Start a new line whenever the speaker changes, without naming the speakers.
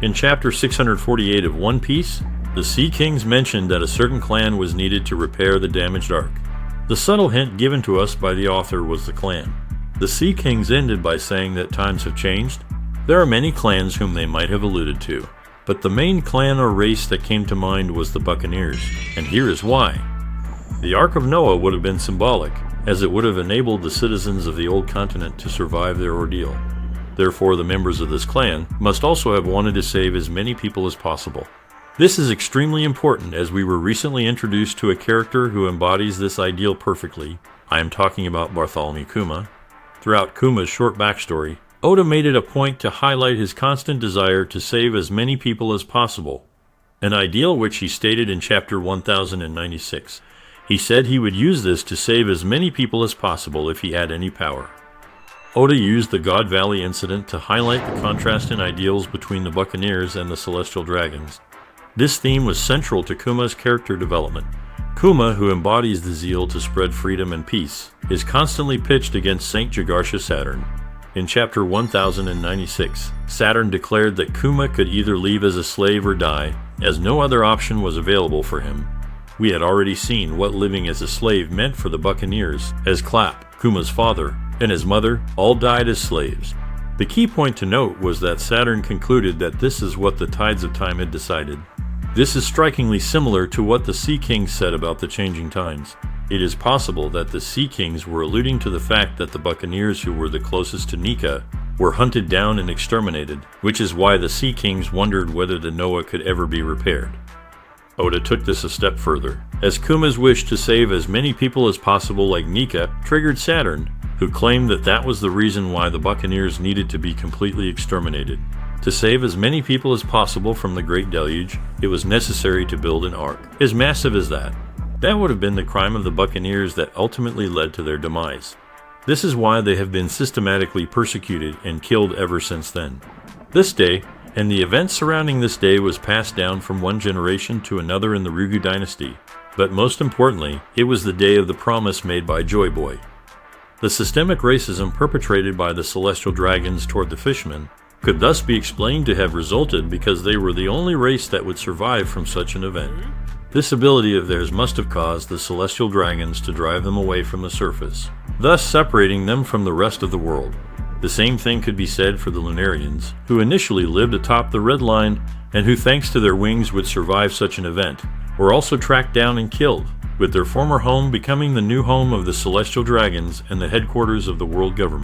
In chapter 648 of One Piece, the Sea Kings mentioned that a certain clan was needed to repair the damaged ark. The subtle hint given to us by the author was the clan. The Sea Kings ended by saying that times have changed. There are many clans whom they might have alluded to, but the main clan or race that came to mind was the Buccaneers, and here is why. The Ark of Noah would have been symbolic, as it would have enabled the citizens of the old continent to survive their ordeal. Therefore, the members of this clan must also have wanted to save as many people as possible. This is extremely important as we were recently introduced to a character who embodies this ideal perfectly. I am talking about Bartholomew Kuma. Throughout Kuma's short backstory, Oda made it a point to highlight his constant desire to save as many people as possible, an ideal which he stated in chapter 1096. He said he would use this to save as many people as possible if he had any power. Oda used the God Valley incident to highlight the contrast in ideals between the Buccaneers and the Celestial Dragons. This theme was central to Kuma's character development. Kuma, who embodies the zeal to spread freedom and peace, is constantly pitched against Saint Jagartha Saturn. In chapter 1096, Saturn declared that Kuma could either leave as a slave or die, as no other option was available for him. We had already seen what living as a slave meant for the Buccaneers, as Clap, Kuma's father, and his mother all died as slaves. The key point to note was that Saturn concluded that this is what the tides of time had decided. This is strikingly similar to what the Sea Kings said about the changing times. It is possible that the Sea Kings were alluding to the fact that the Buccaneers who were the closest to Nika were hunted down and exterminated, which is why the Sea Kings wondered whether the Noah could ever be repaired. Oda took this a step further, as Kuma's wish to save as many people as possible like Nika triggered Saturn, who claimed that that was the reason why the Buccaneers needed to be completely exterminated. To save as many people as possible from the Great Deluge, it was necessary to build an ark, as massive as that. That would have been the crime of the Buccaneers that ultimately led to their demise. This is why they have been systematically persecuted and killed ever since then. This day, and the events surrounding this day, was passed down from one generation to another in the Ryugu dynasty, but most importantly, it was the day of the promise made by Joy Boy. The systemic racism perpetrated by the Celestial Dragons toward the fishermen could thus be explained to have resulted because they were the only race that would survive from such an event. This ability of theirs must have caused the Celestial Dragons to drive them away from the surface, thus separating them from the rest of the world. The same thing could be said for the Lunarians, who initially lived atop the Red Line and who thanks to their wings would survive such an event, were also tracked down and killed, with their former home becoming the new home of the Celestial Dragons and the headquarters of the world government.